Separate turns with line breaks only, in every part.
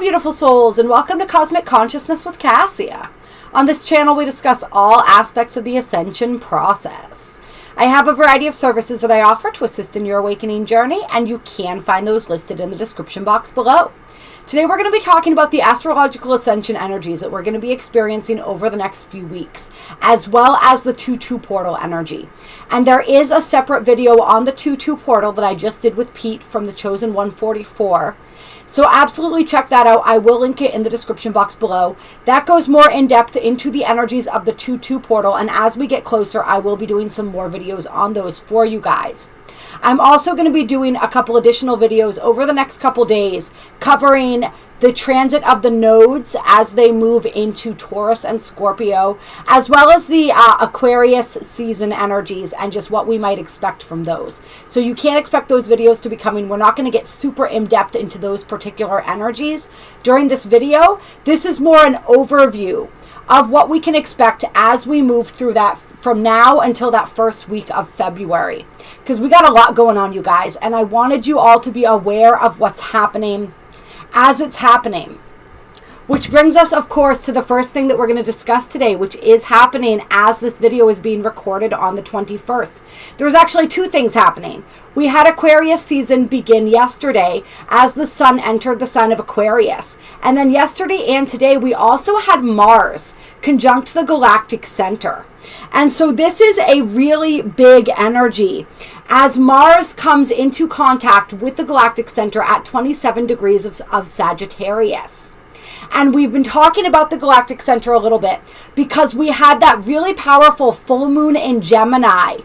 beautiful souls, and welcome to Cosmic Consciousness with Kassia. On this channel, we discuss all aspects of the Ascension process. I have a variety of services that I offer to assist in your awakening journey, and you can find those listed in the description box below. Today, we're going to be talking about the astrological ascension energies that we're going to be experiencing over the next few weeks, as well as the 2-2 portal energy. And there is a separate video on the 2-2 portal that I just did with Pete from the Chosen 144. So absolutely check that out. I will link it in the description box below. That goes more in depth into the energies of the 2-2 portal. And as we get closer, I will be doing some more videos on those for you guys. I'm also going to be doing a couple additional videos over the next couple days covering the transit of the nodes as they move into Taurus and Scorpio, as well as the Aquarius season energies and just what we might expect from those. So you can't expect those videos to be coming. We're not going to get super in-depth into those particular energies during this video. This is more an overview of what we can expect as we move through that from now until that first week of February. Because we got a lot going on, you guys, and I wanted you all to be aware of what's happening as it's happening. Which brings us, of course, to the first thing that we're going to discuss today, which is happening as this video is being recorded on the 21st. There's actually two things happening. We had Aquarius season begin yesterday as the sun entered the sign of Aquarius. And then yesterday and today, we also had Mars conjunct the galactic center. And so this is a really big energy as Mars comes into contact with the galactic center at 27 degrees of Sagittarius. And we've been talking about the galactic center a little bit because we had that really powerful full moon in Gemini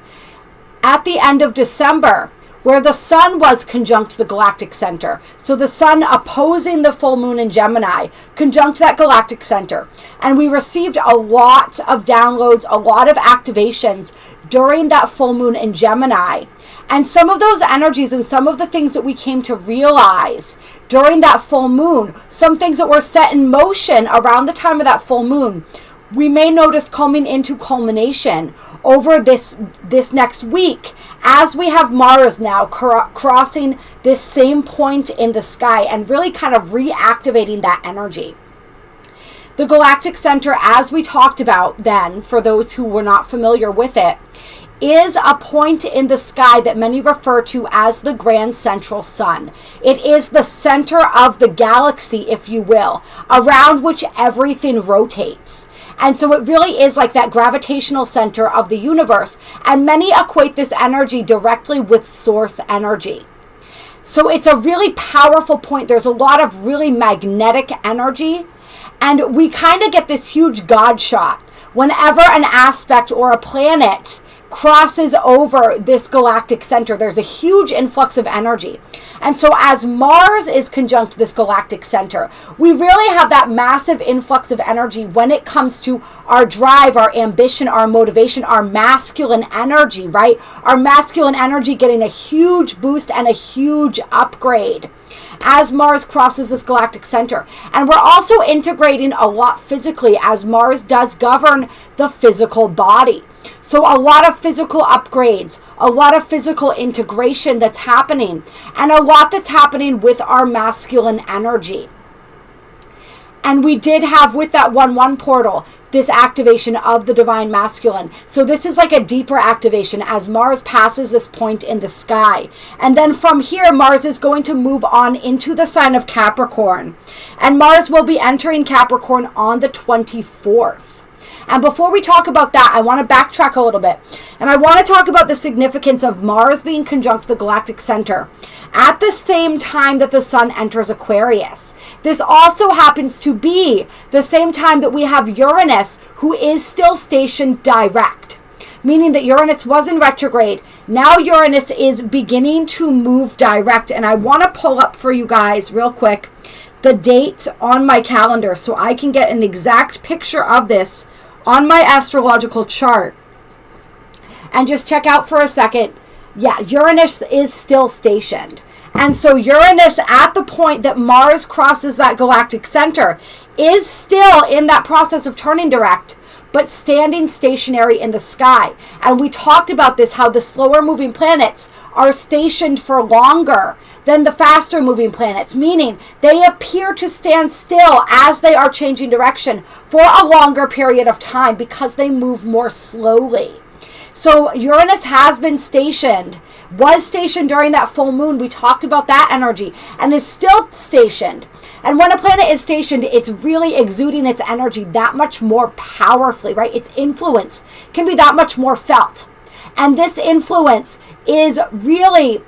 at the end of December where the sun was conjunct the galactic center. So the sun opposing the full moon in Gemini conjunct that galactic center. And we received a lot of downloads, a lot of activations during that full moon in Gemini. And some of those energies and some of the things that we came to realize during that full moon, some things that were set in motion around the time of that full moon, we may notice coming into culmination over this next week as we have Mars now crossing this same point in the sky and really kind of reactivating that energy. The galactic center, as we talked about then, for those who were not familiar with it, is a point in the sky that many refer to as the grand central sun. It is the center of the galaxy, if you will, around which everything rotates. And so it really is like that gravitational center of the universe. And many equate this energy directly with source energy. So it's a really powerful point. There's a lot of really magnetic energy. And we kind of get this huge God shot whenever an aspect or a planet crosses over this galactic center. There's a huge influx of energy. And so as Mars is conjunct this galactic center, we really have that massive influx of energy when it comes to our drive, our ambition, our motivation, our masculine energy, right? Our masculine energy getting a huge boost and a huge upgrade as Mars crosses this galactic center. And we're also integrating a lot physically as Mars does govern the physical body. So a lot of physical upgrades, a lot of physical integration that's happening, and a lot that's happening with our masculine energy. And we did have with that 1-1 portal, this activation of the divine masculine. So this is like a deeper activation as Mars passes this point in the sky. And then from here, Mars is going to move on into the sign of Capricorn. And Mars will be entering Capricorn on the 24th. And before we talk about that, I want to backtrack a little bit. And I want to talk about the significance of Mars being conjunct the galactic center at the same time that the sun enters Aquarius. This also happens to be the same time that we have Uranus, who is still stationed direct. Meaning that Uranus was in retrograde. Now Uranus is beginning to move direct. And I want to pull up for you guys real quick the date on my calendar so I can get an exact picture of this on my astrological chart. And just check out for a second. Yeah, Uranus is still stationed. And so Uranus, at the point that Mars crosses that galactic center, is still in that process of turning direct. but standing stationary in the sky. And we talked about this, how the slower moving planets are stationed for longer than the faster moving planets, meaning they appear to stand still as they are changing direction for a longer period of time because they move more slowly. So Uranus has been stationed, was stationed during that full moon. We talked about that energy, and is still stationed. And when a planet is stationed, it's really exuding its energy that much more powerfully, right? Its influence can be that much more felt. And this influence is really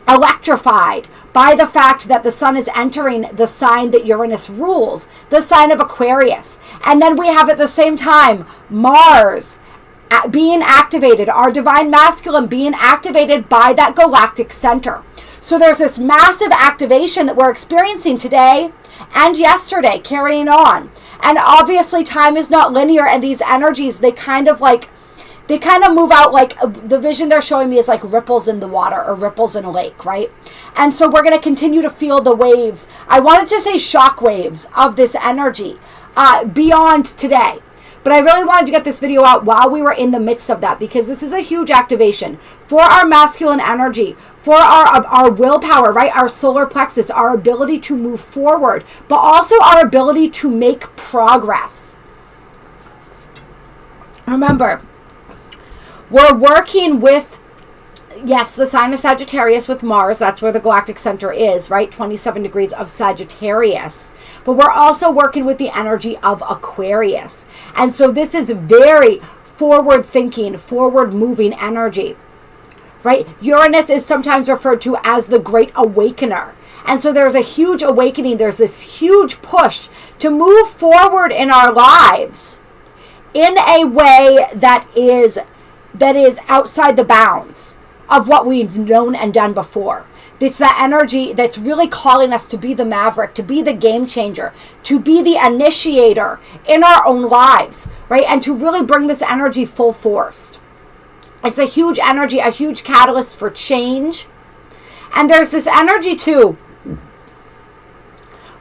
electrified by the fact that the sun is entering the sign that Uranus rules, the sign of Aquarius. And then we have at the same time Mars being activated, our divine masculine being activated by that galactic center. So there's this massive activation that we're experiencing today and yesterday, carrying on. And obviously time is not linear, and these energies, they kind of move out, like the vision they're showing me is like ripples in the water or ripples in a lake, right? And so we're going to continue to feel the waves. I wanted to say shock waves of this energy beyond today. But I really wanted to get this video out while we were in the midst of that, because this is a huge activation for our masculine energy, for our willpower, right? Our solar plexus, our ability to move forward, but also our ability to make progress. Remember, we're working with, yes, the sign of Sagittarius with Mars. That's where the galactic center is, right? 27 degrees of Sagittarius. But we're also working with the energy of Aquarius. And so this is very forward-thinking, forward-moving energy, right? Uranus is sometimes referred to as the Great Awakener. And so there's a huge awakening. There's this huge push to move forward in our lives in a way that is outside the bounds of what we've known and done before. It's that energy that's really calling us to be the maverick, to be the game changer, to be the initiator in our own lives, right? And to really bring this energy full force. It's a huge energy, a huge catalyst for change. And there's this energy too,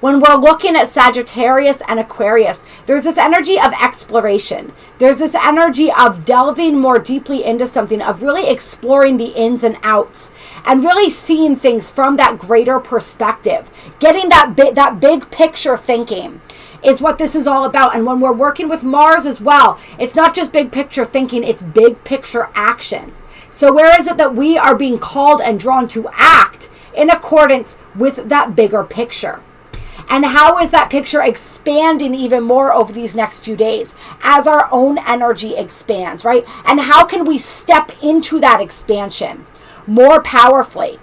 when we're looking at Sagittarius and Aquarius, there's this energy of exploration. There's this energy of delving more deeply into something, of really exploring the ins and outs, and really seeing things from that greater perspective. Getting that big picture thinking is what this is all about. And when we're working with Mars as well, it's not just big picture thinking, it's big picture action. So where is it that we are being called and drawn to act in accordance with that bigger picture? And how is that picture expanding even more over these next few days as our own energy expands, right? And how can we step into that expansion more powerfully?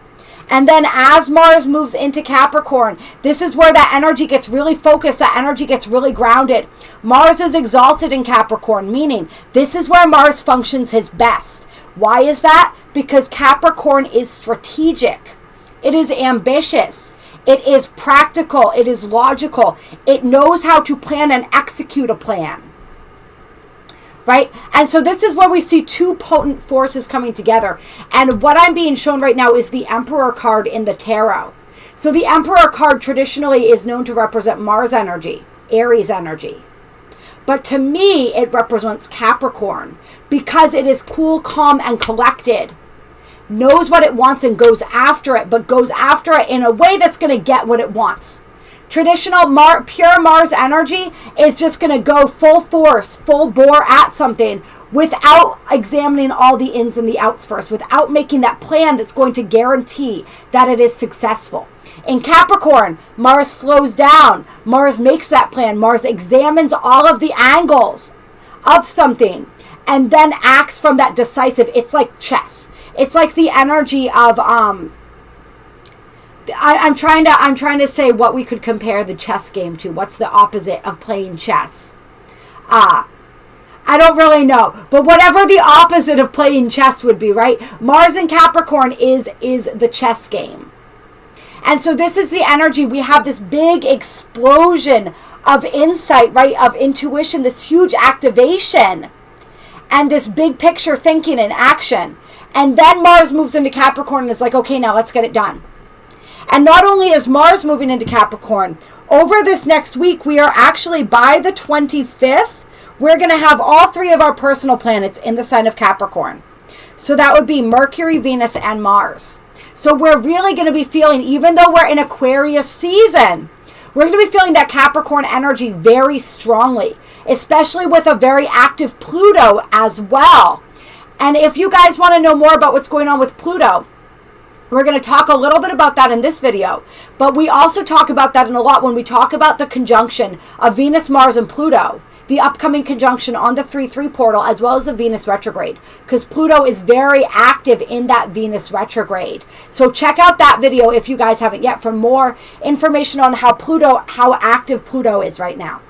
And then as Mars moves into Capricorn, this is where that energy gets really focused, that energy gets really grounded. Mars is exalted in Capricorn, meaning this is where Mars functions his best. Why is that? Because Capricorn is strategic. It is ambitious. It is practical. It is logical. It knows how to plan and execute a plan. Right? And so this is where we see two potent forces coming together. And what I'm being shown right now is the Emperor card in the tarot. So the Emperor card traditionally is known to represent Mars energy, Aries energy. But to me, it represents Capricorn because it is cool, calm, and collected. Knows what it wants and goes after it, but goes after it in a way that's going to get what it wants. Traditional pure Mars energy is just going to go full force, full bore at something without examining all the ins and the outs first, without making that plan that's going to guarantee that it is successful. In Capricorn, Mars slows down. Mars makes that plan. Mars examines all of the angles of something and then acts from that decisive. It's like chess. It's like the energy of I'm trying to say what we could compare the chess game to. What's the opposite of playing chess? I don't really know, but whatever the opposite of playing chess would be, right? Mars in Capricorn is the chess game. And so this is the energy. We have this big explosion of insight, right? Of intuition, this huge activation, and this big picture thinking and action. And then Mars moves into Capricorn and is like, okay, now let's get it done. And not only is Mars moving into Capricorn, over this next week, we are actually by the 25th, we're going to have all three of our personal planets in the sign of Capricorn. So that would be Mercury, Venus, and Mars. So we're really going to be feeling, even though we're in Aquarius season, we're going to be feeling that Capricorn energy very strongly, especially with a very active Pluto as well. And if you guys want to know more about what's going on with Pluto, we're going to talk a little bit about that in this video. But we also talk about that in a lot when we talk about the conjunction of Venus, Mars, and Pluto, the upcoming conjunction on the 3-3 portal, as well as the Venus retrograde, because Pluto is very active in that Venus retrograde. So check out that video if you guys haven't yet for more information on how active Pluto is right now.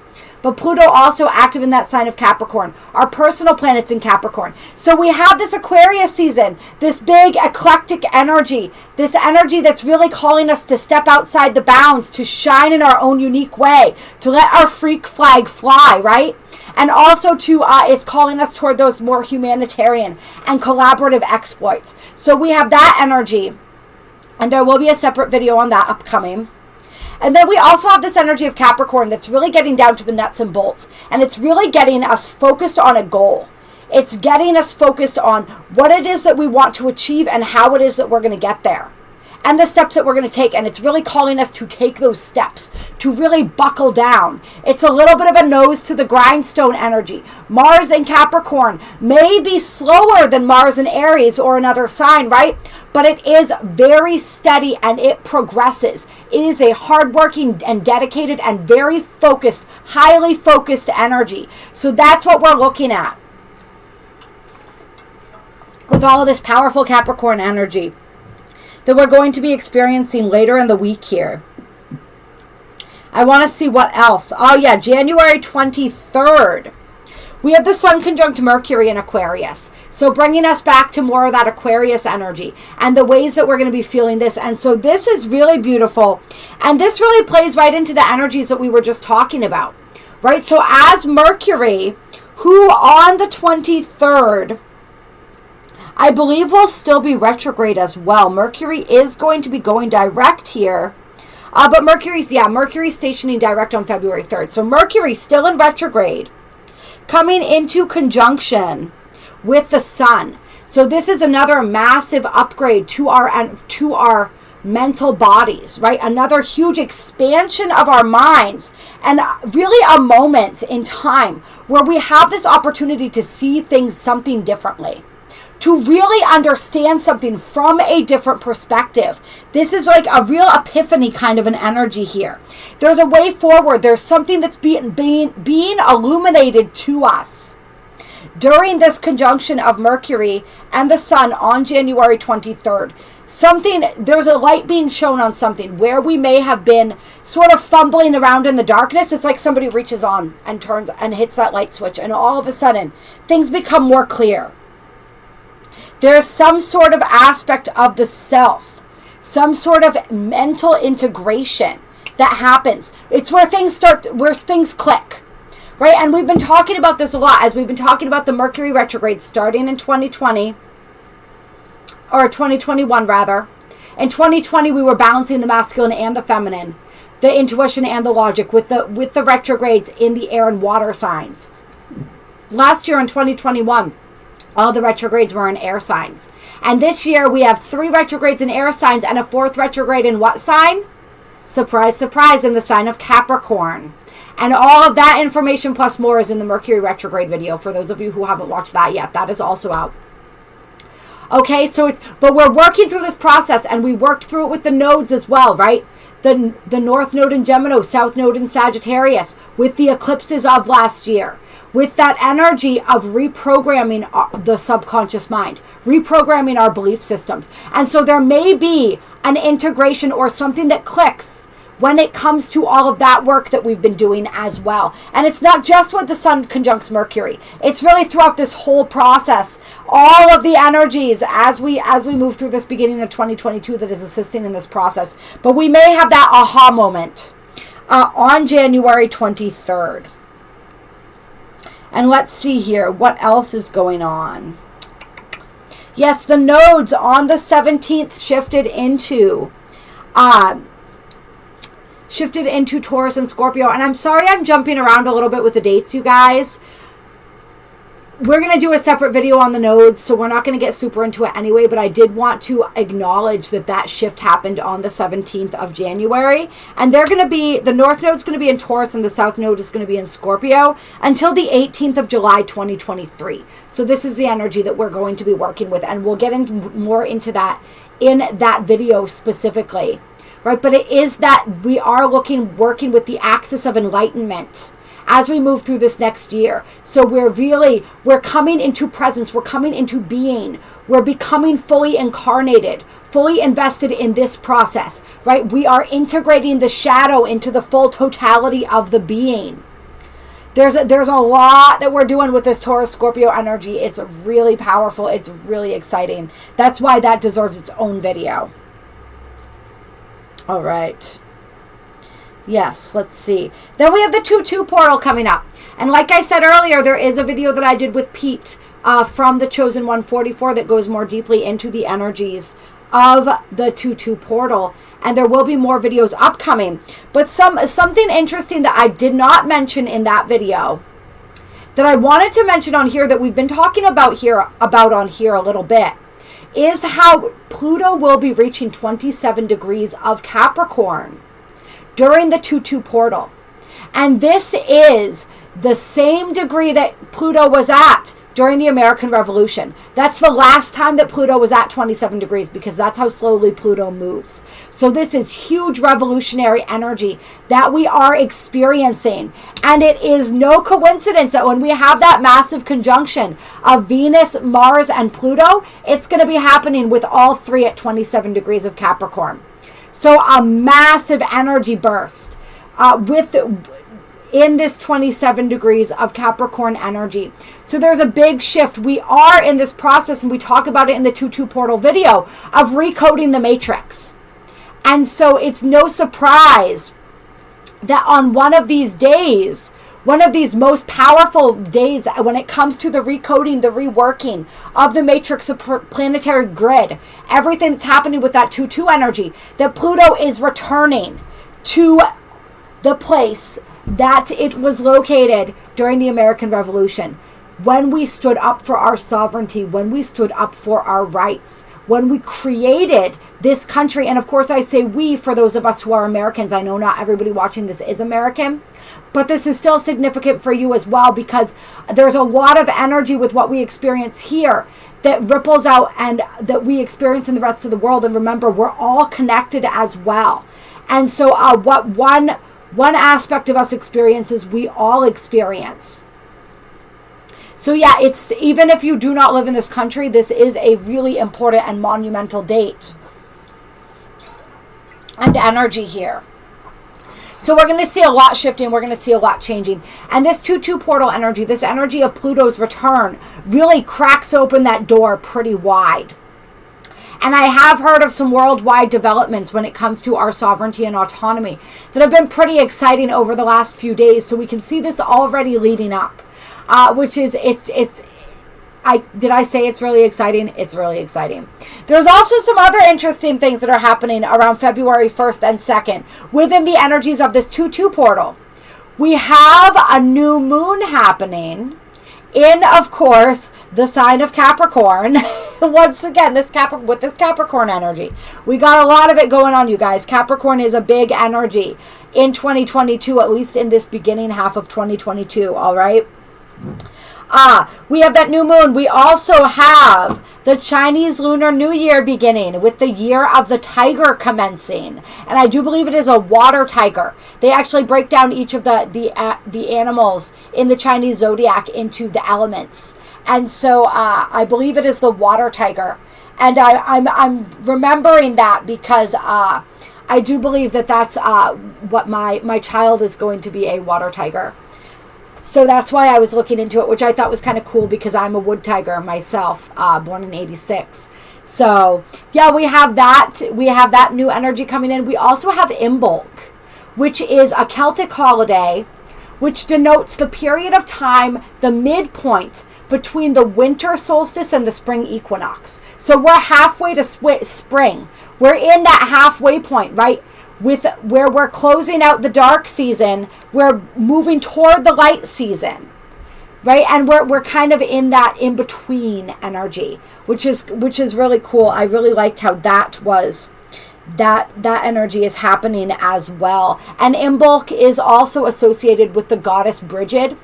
But Pluto also active in that sign of Capricorn. Our personal planets in Capricorn. So we have this Aquarius season, this big eclectic energy, this energy that's really calling us to step outside the bounds, to shine in our own unique way, to let our freak flag fly, right? And also it's calling us toward those more humanitarian and collaborative exploits. So we have that energy, and there will be a separate video on that upcoming. And then we also have this energy of Capricorn that's really getting down to the nuts and bolts. And it's really getting us focused on a goal. It's getting us focused on what it is that we want to achieve and how it is that we're going to get there. And the steps that we're going to take. And it's really calling us to take those steps, to really buckle down. It's a little bit of a nose to the grindstone energy. Mars in Capricorn may be slower than Mars in Aries or another sign, right? But it is very steady and it progresses. It is a hardworking and dedicated and very focused, highly focused energy. So that's what we're looking at with all of this powerful Capricorn energy that we're going to be experiencing later in the week here. I want to see what else. Oh yeah, January 23rd. We have the Sun conjunct Mercury in Aquarius. So bringing us back to more of that Aquarius energy and the ways that we're going to be feeling this. And so this is really beautiful. And this really plays right into the energies that we were just talking about, right? So as Mercury, who on the 23rd, I believe will still be retrograde as well. Mercury is going to be going direct here. But Mercury's stationing direct on February 3rd. So Mercury's still in retrograde, coming into conjunction with the Sun. So this is another massive upgrade to our mental bodies, right? Another huge expansion of our minds, and really a moment in time where we have this opportunity to see things something differently, to really understand something from a different perspective. This is like a real epiphany kind of an energy here. There's a way forward. There's something that's being illuminated to us during this conjunction of Mercury and the Sun on January 23rd. There's a light being shown on something where we may have been sort of fumbling around in the darkness. It's like somebody reaches on and turns and hits that light switch, and all of a sudden things become more clear. There's some sort of aspect of the self, some sort of mental integration that happens. It's where things click, right? And we've been talking about this a lot as we've been talking about the Mercury retrograde starting in 2020, or 2021 rather. In 2020, we were balancing the masculine and the feminine, the intuition and the logic with the retrogrades in the air and water signs. Last year in 2021, all the retrogrades were in air signs. And this year we have 3 retrogrades in air signs and a 4th retrograde in what sign? Surprise, surprise, in the sign of Capricorn. And all of that information plus more is in the Mercury retrograde video. For those of you who haven't watched that yet, that is also out. Okay, but we're working through this process, and we worked through it with the nodes as well, right? The North Node in Gemini, South Node in Sagittarius, with the eclipses of last year, with that energy of reprogramming the subconscious mind, reprogramming our belief systems. And so there may be an integration or something that clicks when it comes to all of that work that we've been doing as well. And it's not just with the Sun conjuncts Mercury. It's really throughout this whole process, all of the energies as we move through this beginning of 2022 that is assisting in this process. But we may have that aha moment on January 23rd. And let's see here, what else is going on? Yes, the nodes on the 17th shifted into Taurus and Scorpio. And I'm sorry I'm jumping around a little bit with the dates, you guys. we're going to do a separate video on the nodes, so we're not going to get super into it anyway, but I did want to acknowledge that shift happened on the 17th of January. And they're going to be, the North Node's going to be in Taurus and the South Node is going to be in Scorpio until the 18th of July, 2023. So this is the energy that we're going to be working with, and we'll get more into that in that video specifically, right? But it is that we are working with the axis of enlightenment as we move through this next year. So we're coming into presence, we're coming into being, we're becoming fully incarnated, fully invested in this process, right? We are integrating the shadow into the full totality of the being. There's a lot that we're doing with this Taurus Scorpio energy. It's really powerful. It's really exciting. That's why that deserves its own video. All right. Yes, let's see. Then we have the 2-2 portal coming up. And like I said earlier, there is a video that I did with Pete from the Chosen 144 that goes more deeply into the energies of the 2-2 portal. And there will be more videos upcoming. But something interesting that I did not mention in that video that I wanted to mention on here that we've been talking about on here a little bit is how Pluto will be reaching 27 degrees of Capricorn during the 2-2 portal. And this is the same degree that Pluto was at during the American Revolution. That's the last time that Pluto was at 27 degrees, because that's how slowly Pluto moves. So this is huge revolutionary energy that we are experiencing. And it is no coincidence that when we have that massive conjunction of Venus, Mars, and Pluto, it's going to be happening with all three at 27 degrees of Capricorn. So a massive energy burst in this 27 degrees of Capricorn energy. So there's a big shift. We are in this process, and we talk about it in the 2-2 portal video, of recoding the matrix. And so it's no surprise that on one of these days, one of these most powerful days when it comes to the recoding, the reworking of the matrix, the planetary grid, everything that's happening with that 2-2 energy, that Pluto is returning to the place that it was located during the American Revolution. When we stood up for our sovereignty, when we stood up for our rights, when we created this country. And of course I say we for those of us who are Americans. I know not everybody watching this is American, but this is still significant for you as well, because there's a lot of energy with what we experience here that ripples out and that we experience in the rest of the world. And remember, we're all connected as well. And so what one aspect of us experiences, we all experience. So yeah, it's, even if you do not live in this country, this is a really important and monumental date and energy here. So we're going to see a lot shifting. We're going to see a lot changing. And this 2-2 portal energy, this energy of Pluto's return, really cracks open that door pretty wide. And I have heard of some worldwide developments when it comes to our sovereignty and autonomy that have been pretty exciting over the last few days. So we can see this already leading up, which is, did I say it's really exciting? It's really exciting. There's also some other interesting things that are happening around February 1st and 2nd within the energies of this 2-2 portal. We have a new moon happening in, of course, the sign of Capricorn. Once again, with this Capricorn energy, we got a lot of it going on, you guys. Capricorn is a big energy in 2022, at least in this beginning half of 2022. All right. We have that new moon. We also have the Chinese Lunar New Year beginning with the year of the tiger commencing. And I do believe it is a water tiger. They actually break down each of the animals in the Chinese zodiac into the elements. And so I believe it is the water tiger. And I'm remembering that because I do believe that that's what my child is going to be, a water tiger. So that's why I was looking into it, which I thought was kind of cool because I'm a wood tiger myself, born in 86. So yeah, we have that new energy coming in. We also have Imbolc, which is a Celtic holiday, which denotes the period of time, the midpoint between the winter solstice and the spring equinox. So we're halfway to spring. We're in that halfway point, right? With where we're closing out the dark season, we're moving toward the light season. right? And we're kind of in that in-between energy, which is really cool. I really liked how that was, that energy is happening as well. And Imbolc is also associated with the goddess Bridget.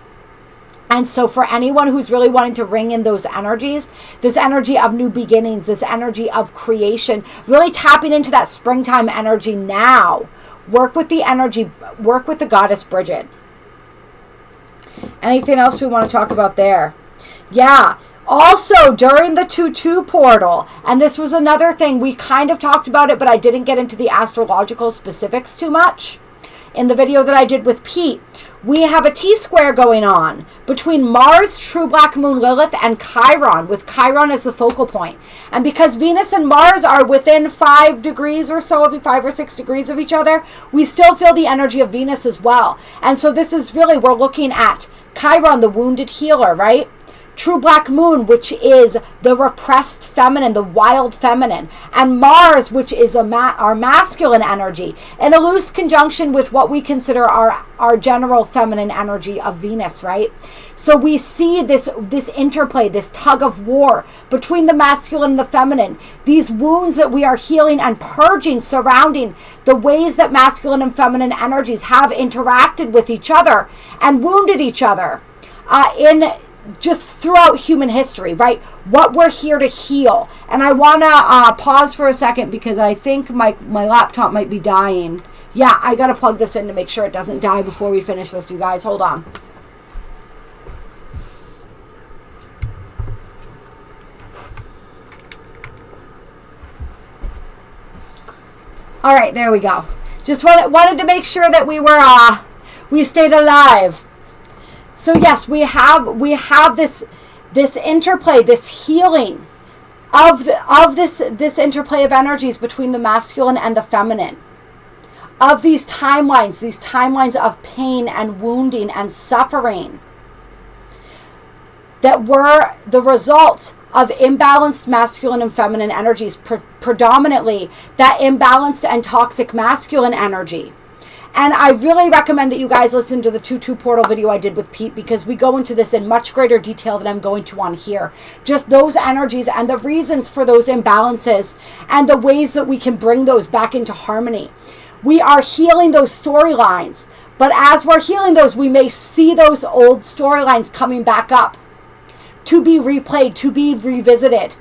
And so for anyone who's really wanting to ring in those energies, this energy of new beginnings, this energy of creation, really tapping into that springtime energy now. Work with the energy, work with the goddess Bridget. Anything else we want to talk about there? Yeah. Also, during the 2-2 portal, and this was another thing, we kind of talked about it, but I didn't get into the astrological specifics too much. In the video that I did with Pete, we have a T-square going on between Mars, true black moon Lilith, and Chiron, with Chiron as the focal point. And because Venus and Mars are within 5 degrees or so, 5 or 6 degrees of each other, we still feel the energy of Venus as well. And so this is really, we're looking at Chiron, the wounded healer, right? True black moon, which is the repressed feminine, the wild feminine, and Mars, which is our masculine energy, in a loose conjunction with what we consider our general feminine energy of Venus, right? So we see this interplay, this tug of war between the masculine and the feminine, these wounds that we are healing and purging surrounding the ways that masculine and feminine energies have interacted with each other and wounded each other in just throughout human history, right? What we're here to heal. And I want to pause for a second because I think my laptop might be dying. Yeah, I got to plug this in to make sure it doesn't die before we finish this, you guys. Hold on. All right, there we go. Just wanted to make sure that we stayed alive. So yes, we have this interplay, this healing of this interplay of energies between the masculine and the feminine, of these timelines of pain and wounding and suffering that were the result of imbalanced masculine and feminine energies, predominantly that imbalanced and toxic masculine energy. And I really recommend that you guys listen to the 2-2 portal video I did with Pete, because we go into this in much greater detail than I'm going to on here. Just those energies and the reasons for those imbalances and the ways that we can bring those back into harmony. We are healing those storylines, but as we're healing those, we may see those old storylines coming back up to be replayed, to be revisited.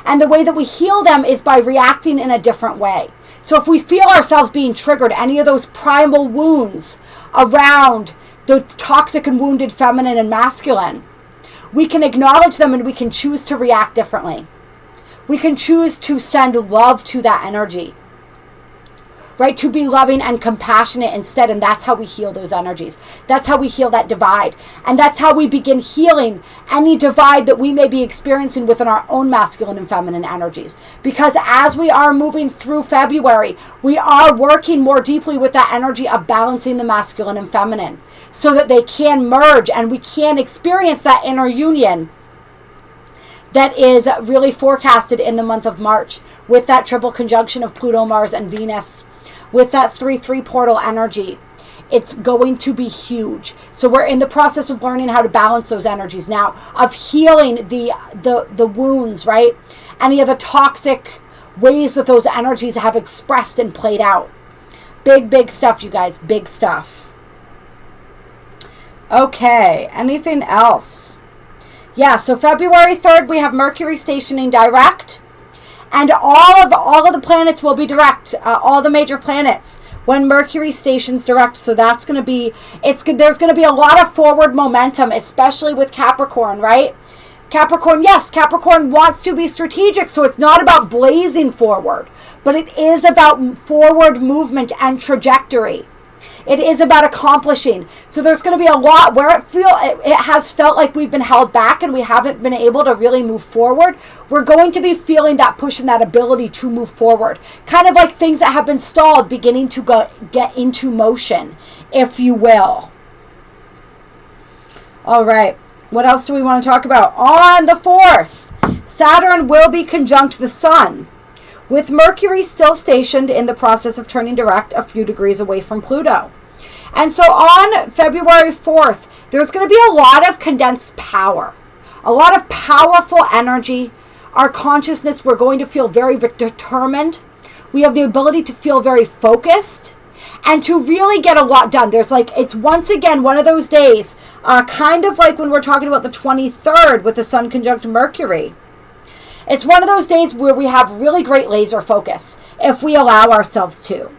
And the way that we heal them is by reacting in a different way. So if we feel ourselves being triggered, any of those primal wounds around the toxic and wounded feminine and masculine, we can acknowledge them and we can choose to react differently. We can choose to send love to that energy, right? To be loving and compassionate instead. And that's how we heal those energies. That's how we heal that divide. And that's how we begin healing any divide that we may be experiencing within our own masculine and feminine energies. Because as we are moving through February, we are working more deeply with that energy of balancing the masculine and feminine so that they can merge and we can experience that inner union that is really forecasted in the month of March with that triple conjunction of Pluto, Mars, and Venus. With that 3-3 portal energy, it's going to be huge. So we're in the process of learning how to balance those energies now, of healing the wounds, right? Any of the toxic ways that those energies have expressed and played out. Big stuff, you guys. Big stuff. Okay, anything else? Yeah, so February 3rd, we have Mercury stationing direct. And all of the planets will be direct, all the major planets, when Mercury stations direct. So that's going to be, there's going to be a lot of forward momentum, especially with Capricorn, right? Capricorn, yes, Capricorn wants to be strategic, so it's not about blazing forward, but it is about forward movement and trajectory. It is about accomplishing. So there's going to be a lot where it has felt like we've been held back and we haven't been able to really move forward. We're going to be feeling that push and that ability to move forward. Kind of like things that have been stalled beginning to get into motion, if you will. All right. What else do we want to talk about? On the 4th, Saturn will be conjunct the Sun, with Mercury still stationed in the process of turning direct a few degrees away from Pluto. And so on February 4th, There's going to be a lot of condensed power, a lot of powerful energy. Our consciousness, we're going to feel very determined. We have the ability to feel very focused and to really get a lot done. There's like, it's once again one of those days, kind of like when we're talking about the 23rd with the Sun conjunct Mercury. It's one of those days where we have really great laser focus if we allow ourselves to.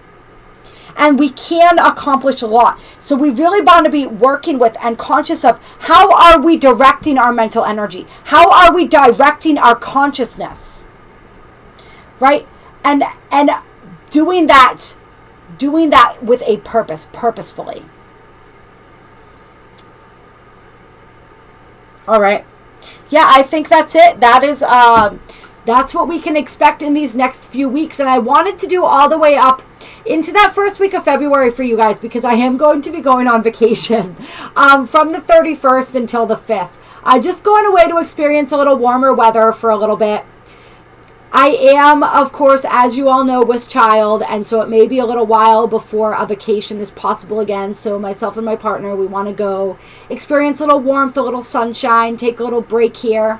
And we can accomplish a lot. So we really want to be working with and conscious of how are we directing our mental energy? How are we directing our consciousness? Right? And doing that with a purpose, purposefully. All right. Yeah, I think that's it. That is that's what we can expect in these next few weeks. And I wanted to do all the way up into that first week of February for you guys, because I am going to be going on vacation from the 31st until the 5th. Just going away to experience a little warmer weather for a little bit. I am, of course, as you all know, with child, and so it may be a little while before a vacation is possible again. So myself and my partner, we want to go experience a little warmth, a little sunshine, take a little break here,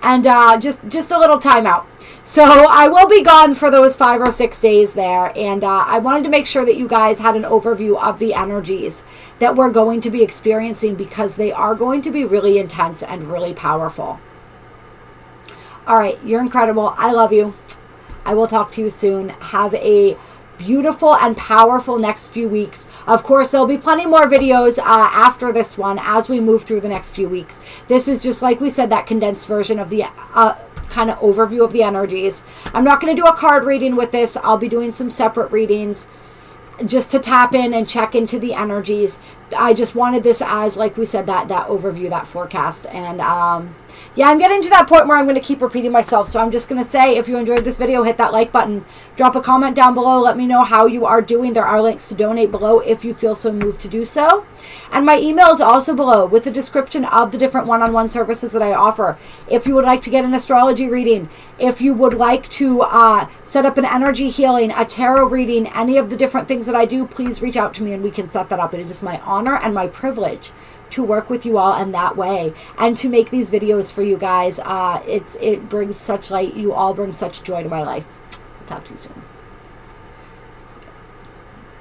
and just a little time out. So I will be gone for those 5 or 6 days there, and I wanted to make sure that you guys had an overview of the energies that we're going to be experiencing, because they are going to be really intense and really powerful. All right, you're incredible. I love you. I will talk to you soon. Have a beautiful and powerful next few weeks. Of course, there'll be plenty more videos after this one as we move through the next few weeks. This is just, like we said, that condensed version of the kind of overview of the energies. I'm not going to do a card reading with this. I'll be doing some separate readings just to tap in and check into the energies. I just wanted this as, like we said, that overview, that forecast. And yeah, I'm getting to that point where I'm going to keep repeating myself. So I'm just going to say, if you enjoyed this video, hit that like button. Drop a comment down below. Let me know how you are doing. There are links to donate below if you feel so moved to do so. And my email is also below with a description of the different one-on-one services that I offer. If you would like to get an astrology reading, if you would like to set up an energy healing, a tarot reading, any of the different things that I do, please reach out to me and we can set that up. And it is my honor and my privilege to work with you all in that way and to make these videos for you guys. It brings such light. You all bring such joy to my life. I'll talk to you soon.